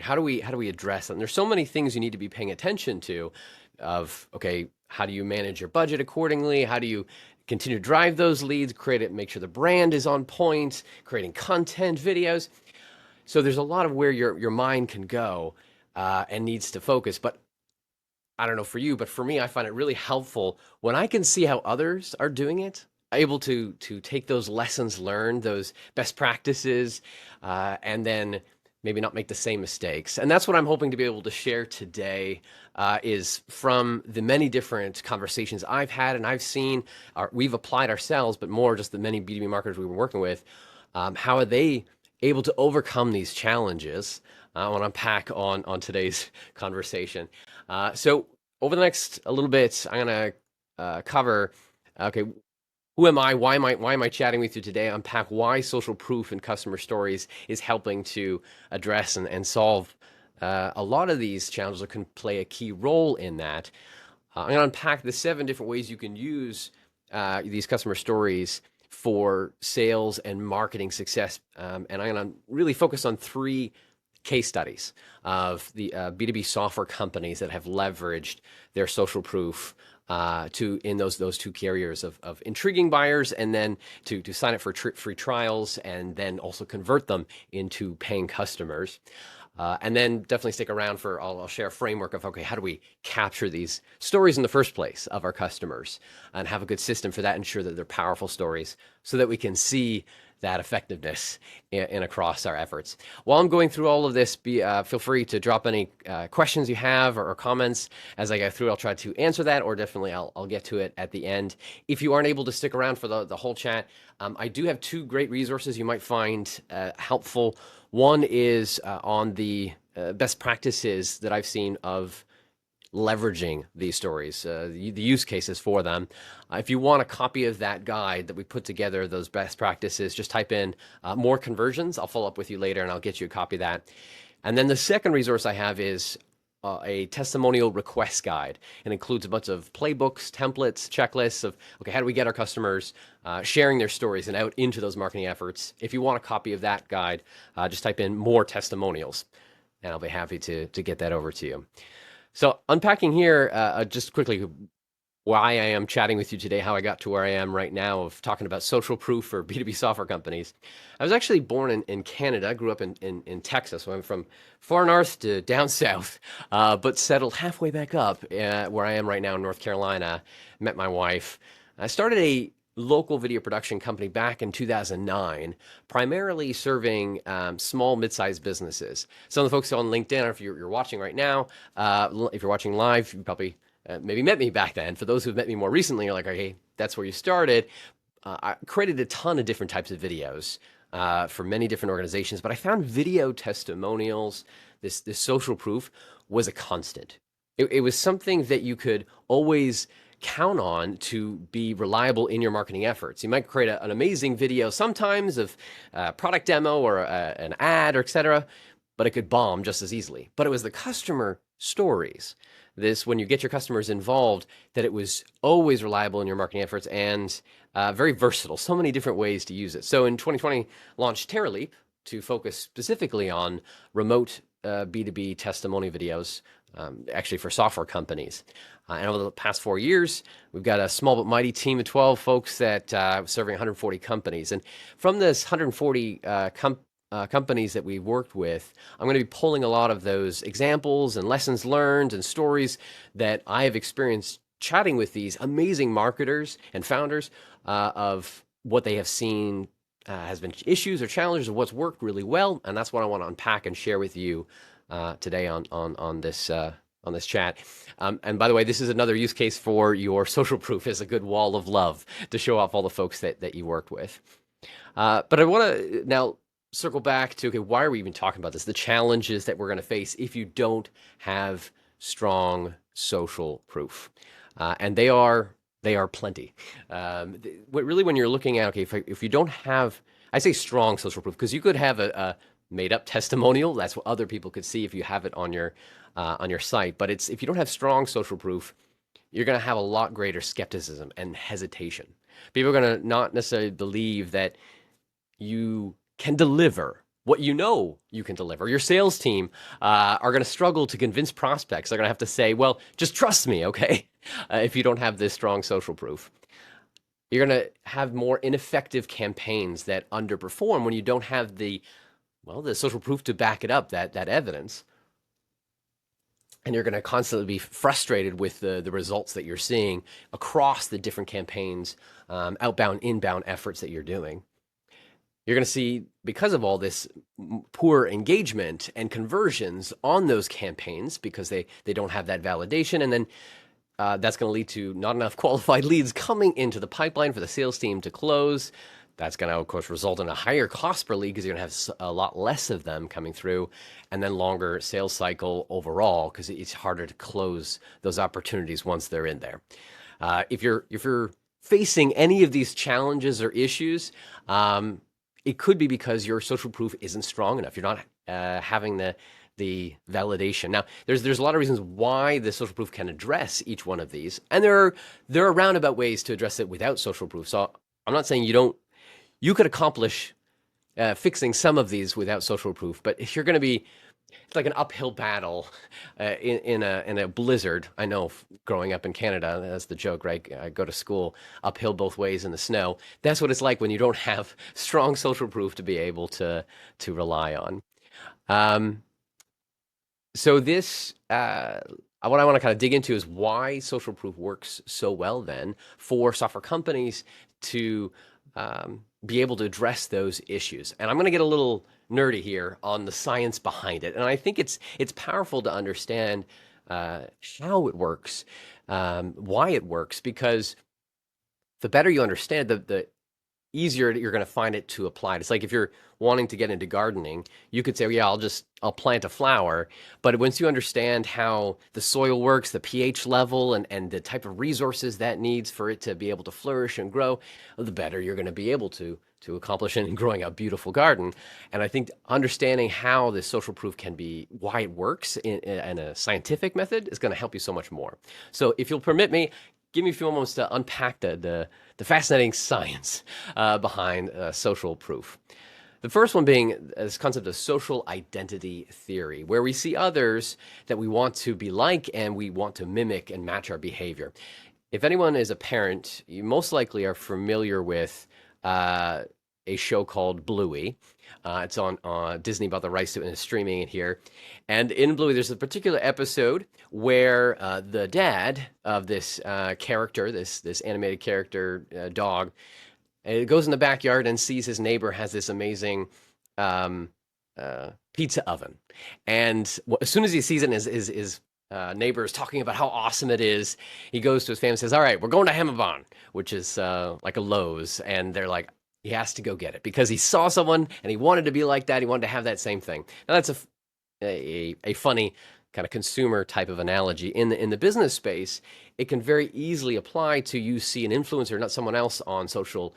How do we address that? And there's so many things you need to be paying attention to of, okay, how do you manage your budget accordingly? How do you continue to drive those leads, create it, make sure the brand is on point, creating content, videos. So there's a lot of where your mind can go and needs to focus. But I don't know for you, but for me, I find it really helpful when I can see how others are doing it, able to take those lessons learned, those best practices, and then maybe not make the same mistakes. And that's what I'm hoping to be able to share today. Is from the many different conversations I've had and I've seen, we've applied ourselves, but more just the many B2B marketers we were working with. How are they able to overcome these challenges? I want to unpack on today's conversation. So over the next a little bit, I'm gonna cover, okay, who am I? Why am I chatting with you today? Unpack why social proof and customer stories is helping to address and solve a lot of these challenges, or can play a key role in that. I'm gonna unpack the 7 different ways you can use these customer stories for sales and marketing success. And I'm going to really focus on 3 case studies of the B2B software companies that have leveraged their social proof to in those 2 carriers of intriguing buyers, and then to sign up for free trials, and then also convert them into paying customers. And then definitely stick around for, I'll share a framework of, okay, how do we capture these stories in the first place of our customers and have a good system for that, ensure that they're powerful stories so that we can see that effectiveness in across our efforts. While I'm going through all of this, feel free to drop any questions you have, or comments as I go through. I'll try to answer that, or definitely I'll get to it at the end. If you aren't able to stick around for the whole chat, I do have 2 great resources you might find helpful. One is on the best practices that I've seen of leveraging these stories, the use cases for them. If you want a copy of that guide that we put together, those best practices, just type in more conversions. I'll follow up with you later and I'll get you a copy of that. And then the second resource I have is a testimonial request guide. It includes a bunch of playbooks, templates, checklists of, okay, how do we get our customers sharing their stories and out into those marketing efforts? If you want a copy of that guide, just type in more testimonials and I'll be happy to get that over to you. So unpacking here, just quickly, why I am chatting with you today, how I got to where I am right now of talking about social proof for B2B software companies. I was actually born in Canada, grew up in Texas. So I'm from far north to down south, but settled halfway back up where I am right now in North Carolina. Met my wife. I started a local video production company back in 2009, primarily serving small, mid-sized businesses. Some of the folks on LinkedIn, or if you're watching right now, if you're watching live, you probably maybe met me back then. For those who've met me more recently, you're like, okay, that's where you started. I created a ton of different types of videos for many different organizations, but I found video testimonials, this social proof, was a constant. It was something that you could always count on to be reliable in your marketing efforts. You might create an amazing video sometimes of a product demo or an ad, or etc., but it could bomb just as easily. But it was the customer stories, this, when you get your customers involved, that it was always reliable in your marketing efforts, and very versatile. So many different ways to use it. So in 2020, launched TeraLeap to focus specifically on remote B2B testimony videos, actually for software companies. And over the past 4 years, we've got a small but mighty team of 12 folks that serving 140 companies. And from this 140 companies that we've worked with, I'm going to be pulling a lot of those examples and lessons learned and stories that I have experienced chatting with these amazing marketers and founders of what they have seen has been issues or challenges, of what's worked really well. And that's what I want to unpack and share with you today on this chat. And by the way, this is another use case for your social proof as a good wall of love to show off all the folks that you worked with. But I want to now circle back to, okay, why are we even talking about this? The challenges that we're going to face if you don't have strong social proof. And they are plenty. Really, when you're looking at, okay, if you don't have, I say strong social proof, because you could have a made up testimonial. That's what other people could see if you have it on your site. But if you don't have strong social proof, you're going to have a lot greater skepticism and hesitation. People are going to not necessarily believe that you can deliver what you can deliver. Your sales team are going to struggle to convince prospects. They're going to have to say, well, just trust me, okay? If you don't have this strong social proof. You're going to have more ineffective campaigns that underperform when you don't have the social proof to back it up, that evidence. And you're going to constantly be frustrated with the results that you're seeing across the different campaigns, outbound, inbound efforts that you're doing. You're going to see, because of all this, poor engagement and conversions on those campaigns because they don't have that validation. And then that's going to lead to not enough qualified leads coming into the pipeline for the sales team to close. That's going to, of course, result in a higher cost per lead because you're going to have a lot less of them coming through, and then longer sales cycle overall because it's harder to close those opportunities once they're in there. If you're facing any of these challenges or issues, it could be because your social proof isn't strong enough. You're not having the validation. Now, there's a lot of reasons why the social proof can address each one of these, and there are roundabout ways to address it without social proof. So I'm not saying you could accomplish fixing some of these without social proof, but if you're going to be, it's like an uphill battle in a blizzard. I know growing up in Canada, that's the joke, right? I go to school uphill both ways in the snow. That's what it's like when you don't have strong social proof to be able to rely on. Um, so this, what I want to kind of dig into is why social proof works so well then for software companies to be able to address those issues. And I'm going to get a little nerdy here on the science behind it. And I think it's powerful to understand how it works, why it works, because the better you understand, the easier you're going to find it to apply. It's like if you're wanting to get into gardening, you could say, well, yeah, I'll plant a flower. But once you understand how the soil works, the pH level, and the type of resources that needs for it to be able to flourish and grow, the better you're going to be able to accomplish in growing a beautiful garden. And I think understanding how this social proof can be, why it works in a scientific method is going to help you so much more. So if you'll permit me, give me a few moments to unpack the fascinating science behind social proof. The first one being this concept of social identity theory, where we see others that we want to be like and we want to mimic and match our behavior. If anyone is a parent, you most likely are familiar with a show called Bluey. It's on Disney, bought the rights to it and is streaming it here. And in Bluey, there's a particular episode where the dad of this character, this animated character dog, goes in the backyard and sees his neighbor has this amazing pizza oven. And as soon as he sees it, his neighbor is talking about how awesome it is. He goes to his family and says, all right, we're going to Hamilton, which is like a Lowe's. And they're like, he has to go get it because he saw someone and he wanted to be like that. He wanted to have that same thing. Now that's a funny kind of consumer type of analogy. In the business space, it can very easily apply to you see an influencer, not someone else on social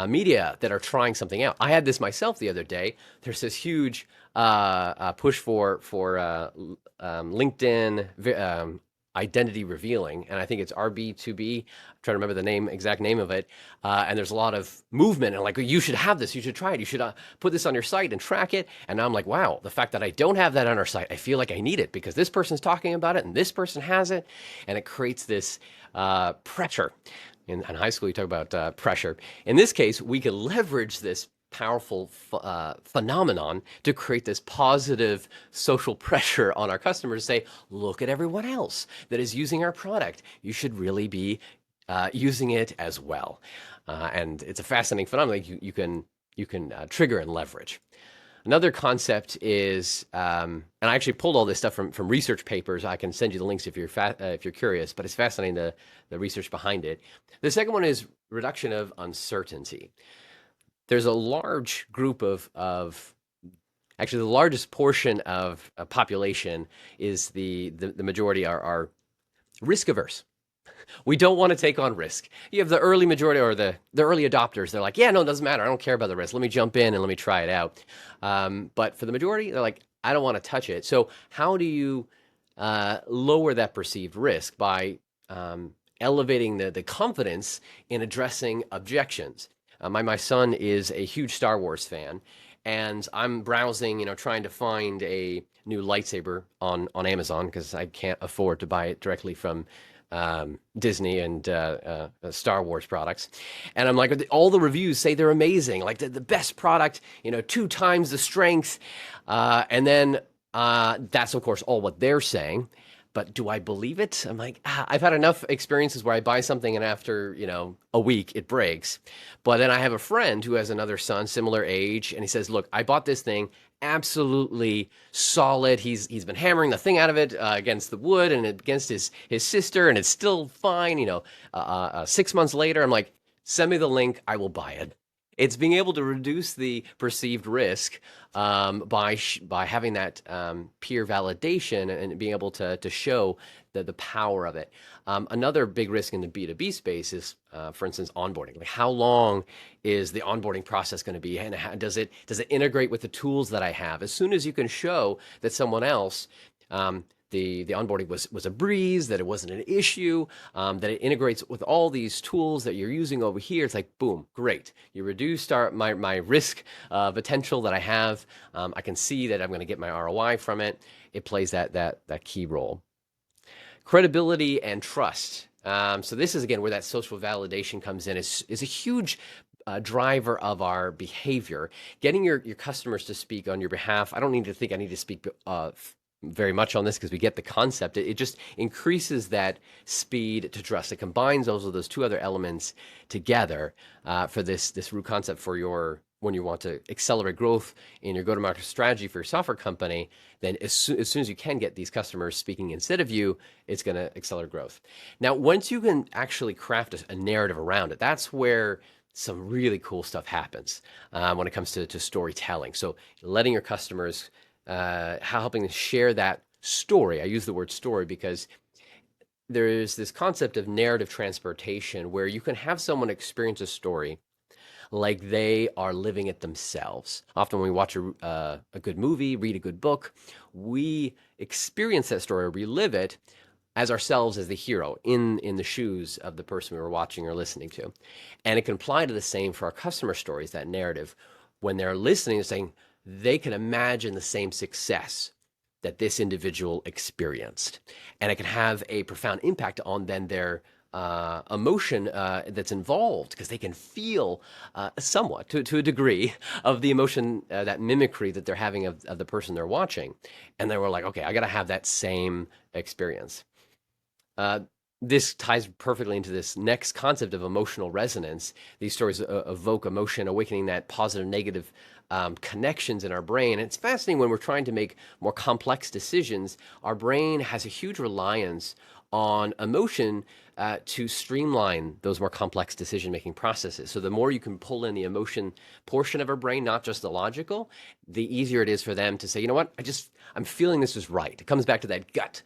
media that are trying something out. I had this myself the other day. There's this huge push for LinkedIn identity revealing, and I think it's RB2B. I'm trying to remember the exact name of it. And there's a lot of movement and like, you should have this, you should try it, you should put this on your site and track it. And now I'm like, wow, the fact that I don't have that on our site, I feel like I need it because this person's talking about it and this person has it, and it creates this pressure. In high school, you talk about pressure. In this case, we can leverage this powerful phenomenon to create this positive social pressure on our customers to say, look at everyone else that is using our product. You should really be using it as well. And it's a fascinating phenomenon you can trigger and leverage. Another concept is, and I actually pulled all this stuff from research papers. I can send you the links if you're curious, but it's fascinating the research behind it. The second one is reduction of uncertainty. There's a large group of actually the largest portion of a population is the majority are risk averse. We don't want to take on risk. You have the early majority or the early adopters. They're like, yeah, no, it doesn't matter. I don't care about the risk. Let me jump in and let me try it out. But for the majority, they're like, I don't want to touch it. So how do you lower that perceived risk by elevating the confidence in addressing objections? My son is a huge Star Wars fan, and I'm browsing, trying to find a new lightsaber on Amazon because I can't afford to buy it directly from Disney and Star Wars products. And I'm like, all the reviews say they're amazing, like the best product, 2 times the strength. And then that's, of course, all what they're saying. But do I believe it? I'm like, I've had enough experiences where I buy something and after, a week it breaks. But then I have a friend who has another son, similar age, and he says, look, I bought this thing absolutely solid. He's been hammering the thing out of it against the wood and against his sister, and it's still fine. 6 months later, I'm like, send me the link, I will buy it. It's being able to reduce the perceived risk by having that peer validation and being able to show the power of it. Another big risk in the B2B space is, for instance, onboarding. Like, how long is the onboarding process going to be, and does it integrate with the tools that I have? As soon as you can show that someone else the onboarding was a breeze, that it wasn't an issue, that it integrates with all these tools that you're using over here. It's like, boom, great. You reduced my risk potential that I have. I can see that I'm going to get my ROI from it. It plays that key role. Credibility and trust. So this is, again, where that social validation comes in. Is a huge driver of our behavior. Getting your customers to speak on your behalf. I don't need to think I need to speak very much on this because we get the concept. It just increases that speed to trust. It combines those two other elements together for this root concept for when you want to accelerate growth in your go-to-market strategy for your software company. Then as soon as you can get these customers speaking instead of you, it's going to accelerate growth. Now, once you can actually craft a narrative around it, that's where some really cool stuff happens when it comes to storytelling. So letting your customers helping to share that story. I use the word story because there is this concept of narrative transportation where you can have someone experience a story like they are living it themselves. Often when we watch a good movie, read a good book, we experience that story or relive it as ourselves, as the hero in the shoes of the person we were watching or listening to. And it can apply to the same for our customer stories, that narrative. When they're listening and saying, they can imagine the same success that this individual experienced. And it can have a profound impact on then their emotion that's involved, because they can feel somewhat, to a degree, of the emotion, that mimicry that they're having of the person they're watching. And they were like, okay, I got to have that same experience. This ties perfectly into this next concept of emotional resonance. These stories evoke emotion, awakening that positive, negative connections in our brain. And it's fascinating when we're trying to make more complex decisions. Our brain has a huge reliance on emotion to streamline those more complex decision-making processes. So the more you can pull in the emotion portion of our brain, not just the logical, the easier it is for them to say, you know what, I'm feeling this is right. It comes back to that gut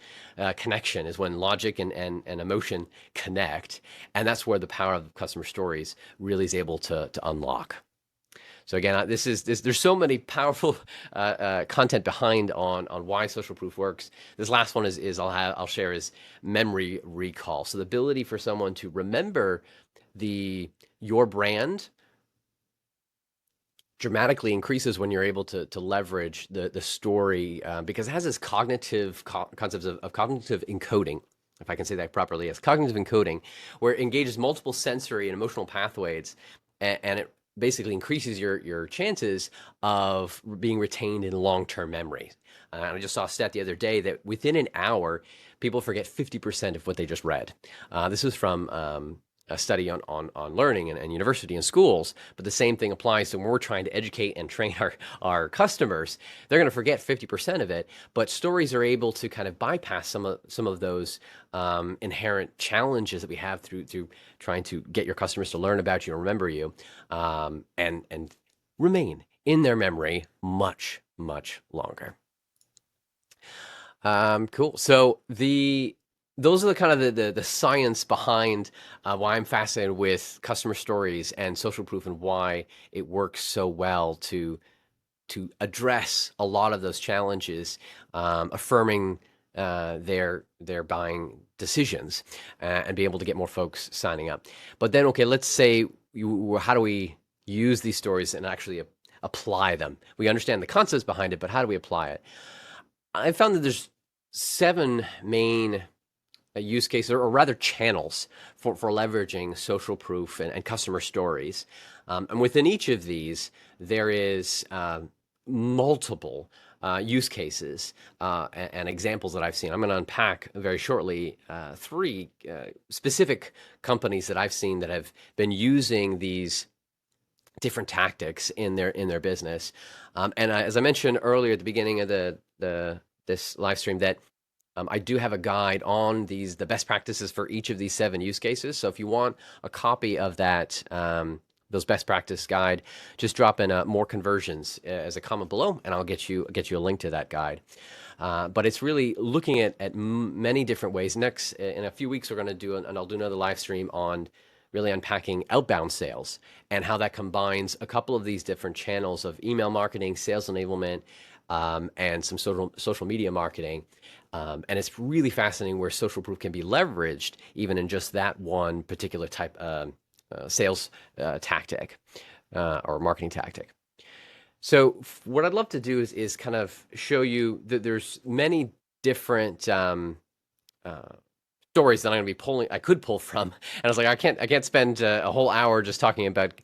connection, is when logic and emotion connect. And that's where the power of customer stories really is able to unlock. So again, there's so many powerful content behind on why social proof works. This last one is I'll share is memory recall. So the ability for someone to remember your brand dramatically increases when you're able to leverage the story, because it has this cognitive concepts of cognitive encoding, if I can say that properly. Yes, cognitive encoding, where it engages multiple sensory and emotional pathways, and it basically increases your chances of being retained in long-term memory. I just saw a stat the other day that within an hour, people forget 50% of what they just read. This was from a study on learning and university and schools, but the same thing applies to when we're trying to educate and train our customers. They're going to forget 50% of it, but stories are able to kind of bypass some of those inherent challenges that we have through trying to get your customers to learn about you and remember you, and remain in their memory much, much longer. Cool. So those are the kind of the science behind why I'm fascinated with customer stories and social proof, and why it works so well to address a lot of those challenges, affirming their buying decisions, and be able to get more folks signing up. But then, okay, let's say how do we use these stories and actually apply them? We understand the concepts behind it, but how do we apply it? I found that there's 7 main use cases, or rather channels for leveraging social proof and customer stories. And within each of these, there is multiple use cases and examples that I've seen. I'm going to unpack very shortly 3 specific companies that I've seen that have been using these different tactics in their business. And as I mentioned earlier at the beginning of this live stream, that I do have a guide on the best practices for each of these 7 use cases. So if you want a copy of that, those best practice guide, just drop in more conversions as a comment below, and I'll get you a link to that guide. But it's really looking at many different ways. Next, in a few weeks, we're going to do, and I'll do another live stream on really unpacking outbound sales and how that combines a couple of these different channels of email marketing, sales enablement, and some social media marketing. And it's really fascinating where social proof can be leveraged even in just that one particular type of sales tactic or marketing tactic. So what I'd love to do is kind of show you that there's many different stories that I'm going to be I could pull from. And I was like, I can't spend a whole hour just talking about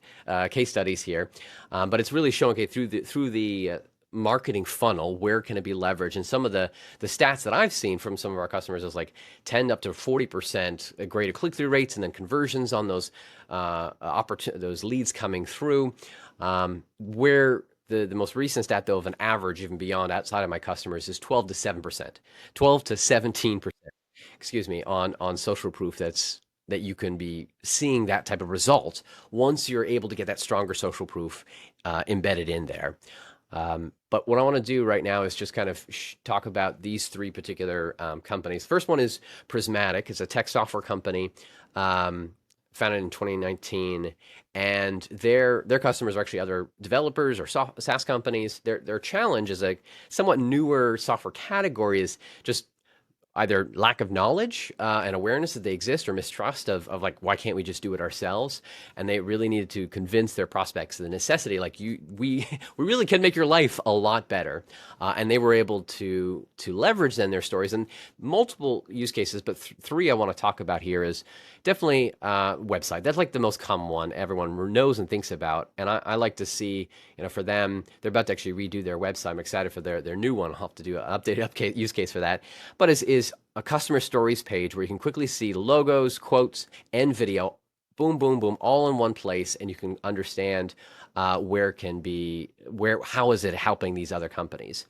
case studies here. But it's really showing, okay, through the marketing funnel, where can it be leveraged? And some of the stats that I've seen from some of our customers is like 10 up to 40% greater click-through rates, and then conversions on those those leads coming through. Where the most recent stat, though, of an average, even beyond outside of my customers, is 12 to 7%, 12 to 17%, excuse me, on social proof that you can be seeing that type of result once you're able to get that stronger social proof embedded in there. But what I want to do right now is just kind of talk about these 3 particular companies. First one is Prismatic. It's a tech software company founded in 2019, and their customers are actually other developers or SaaS companies. Their challenge is a somewhat newer software category, is just either lack of knowledge and awareness that they exist, or mistrust of like, why can't we just do it ourselves? And they really needed to convince their prospects of the necessity, like, we really can make your life a lot better. And they were able to leverage then their stories and multiple use cases, but 3 I want to talk about here is definitely website. That's like the most common one everyone knows and thinks about. And I like to see, for them, they're about to actually redo their website. I'm excited for their new one. I'll have to do an updated use case for that. But is a customer stories page where you can quickly see logos, quotes, and video, boom, boom, boom, all in one place, and you can understand how is it helping these other companies.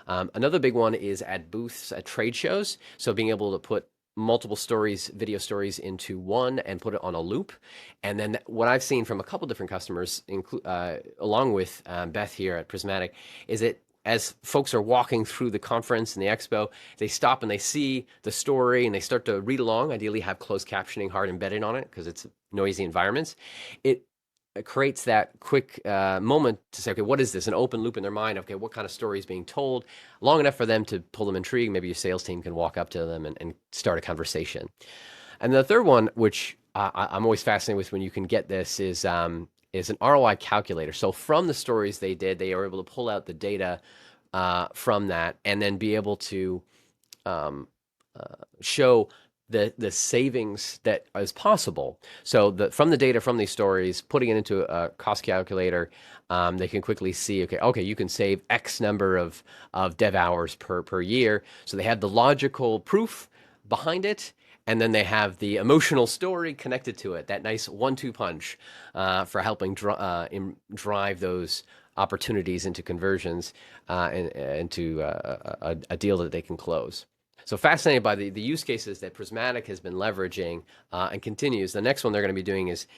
Another big one is at booths at trade shows. So being able to put multiple stories, video stories, into one and put it on a loop. And then what I've seen from a couple different customers, along with Beth here at Prismatic, is that as folks are walking through the conference and the expo, they stop and they see the story and they start to read along, ideally have closed captioning hard embedded on it because it's noisy environments. It creates that quick moment to say, okay, what is this? An open loop in their mind. Okay, what kind of story is being told? Long enough for them to pull them intrigued. Maybe your sales team can walk up to them and start a conversation. And the third one, which I'm always fascinated with when you can get this, is an ROI calculator. So from the stories they did, they were able to pull out the data from that and then be able to show the savings that is possible. So from the data from these stories, putting it into a cost calculator, they can quickly see, okay, you can save X number of dev hours per year. So they have the logical proof behind it, and then they have the emotional story connected to it, that nice 1-2 punch for helping drive those opportunities into conversions and into a deal that they can close. So fascinated by the use cases that Prismatic has been leveraging and continues. The next one they're going to be doing is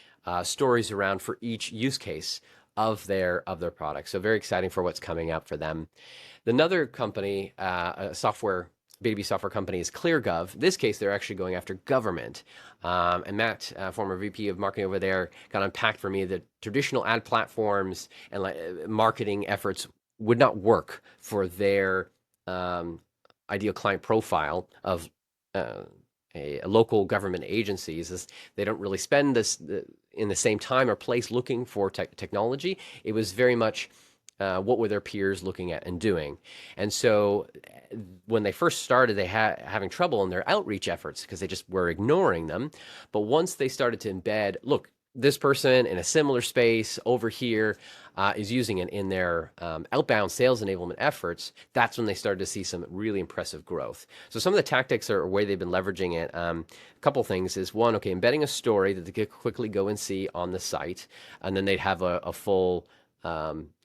stories around for each use case of their product. So very exciting for what's coming up for them. Another company, a B2B software company, is ClearGov. In this case, they're actually going after government. And Matt, former VP of marketing over there, got unpacked for me that traditional ad platforms and marketing efforts would not work for their ideal client profile of a local government agencies. Is they don't really spend in the same time or place looking for technology. It was very much what were their peers looking at and doing. And so when they first started, they had having trouble in their outreach efforts because they just were ignoring them. But once they started to embed, look, this person in a similar space over here is using it in their outbound sales enablement efforts, that's when they started to see some really impressive growth. So some of the tactics or way they've been leveraging it, a couple things is one, okay, embedding a story that they could quickly go and see on the site, and then they'd have a full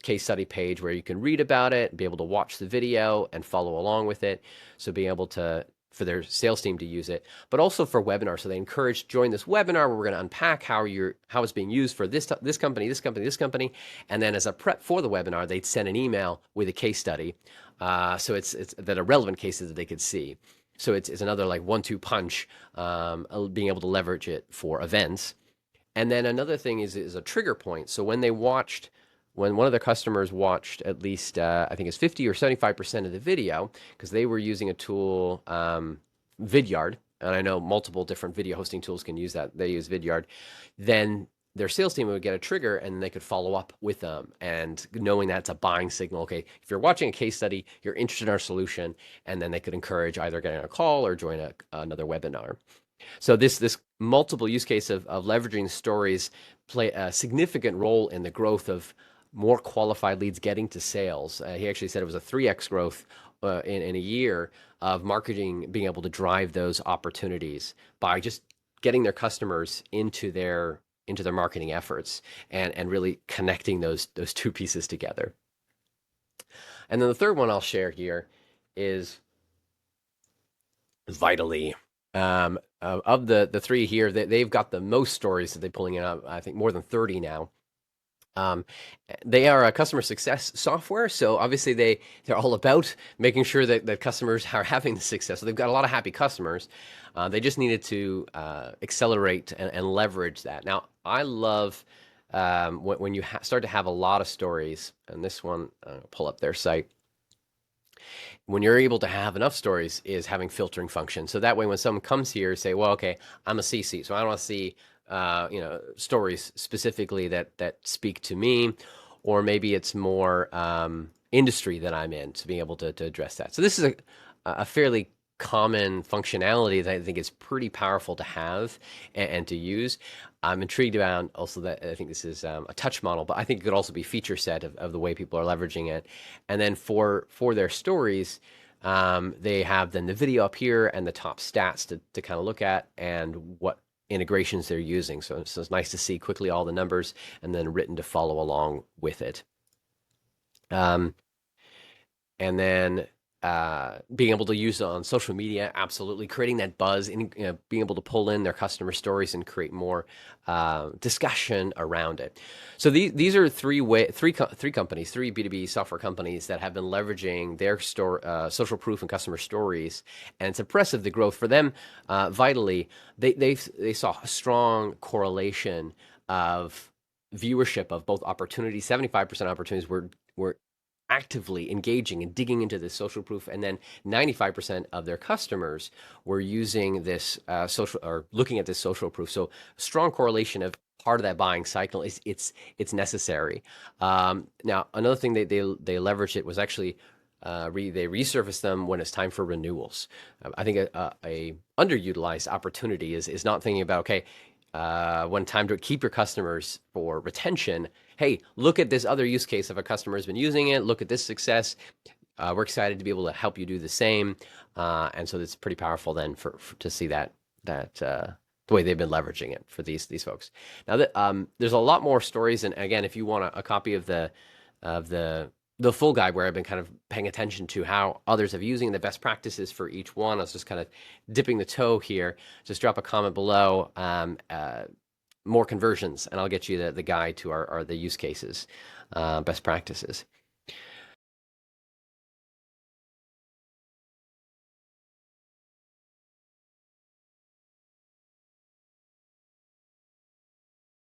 case study page where you can read about it, be able to watch the video and follow along with it. So being able to for their sales team to use it, but also for webinars. So they encourage join this webinar where we're going to unpack how it's being used for this company, this company, this company, and then as a prep for the webinar, they'd send an email with a case study. So it's that are relevant cases that they could see. So it's another like 1-2 punch, being able to leverage it for events. And then another thing is a trigger point. So when one of their customers watched at least, I think it's 50 or 75% of the video, because they were using a tool, Vidyard, and I know multiple different video hosting tools can use that. They use Vidyard. Then their sales team would get a trigger and they could follow up with them. And knowing that's a buying signal, okay, if you're watching a case study, you're interested in our solution, and then they could encourage either getting a call or join another webinar. So this multiple use case of leveraging stories play a significant role in the growth of more qualified leads getting to sales. He actually said it was a 3x growth in a year of marketing being able to drive those opportunities by just getting their customers into their marketing efforts and really connecting those two pieces together. And then the third one I'll share here is Vitally. Of the three here, they've got the most stories that they're pulling in. I think more than 30 now. Um, they are a customer success software, so obviously they're all about making sure that customers are having the success. So they've got a lot of happy customers. They just needed to accelerate and leverage that. Now, I love when you start to have a lot of stories, and this one, pull up their site. When you're able to have enough stories is having filtering function. So that way when someone comes here, say, well, okay, I'm a CC, so I don't want to see stories specifically that speak to me, or maybe it's more industry that I'm in, to being able to address that. So this is a fairly common functionality that I think is pretty powerful to have and to use. I'm intrigued about also that I think this is a touch model, but I think it could also be feature set of the way people are leveraging it. And then for their stories, they have then the video up here and the top stats to kind of look at and what integrations they're using. So it's nice to see quickly all the numbers and then written to follow along with it. And then being able to use it on social media, absolutely creating that buzz, and being able to pull in their customer stories and create more discussion around it. So these are three companies, three B2B software companies that have been leveraging their social proof and customer stories, and it's impressive the growth for them. Vitally, they saw a strong correlation of viewership of both opportunities. 75% opportunities were actively engaging and digging into this social proof, and then 95% of their customers were using this social or looking at this social proof. So strong correlation of part of that buying cycle is it's necessary. Now another thing they leveraged it was actually they resurface them when it's time for renewals. I think a underutilized opportunity is not thinking about, okay, when time to keep your customers for retention. Hey, look at this other use case of a customer has been using it. Look at this success. We're excited to be able to help you do the same. And so it's pretty powerful then to see that the way they've been leveraging it for these folks. Now, there's a lot more stories, and again, if you want a copy of the full guide where I've been kind of paying attention to how others have using the best practices for each one, I was just kind of dipping the toe here. Just drop a comment below. More conversions, and I'll get you the guide to the use cases, best practices.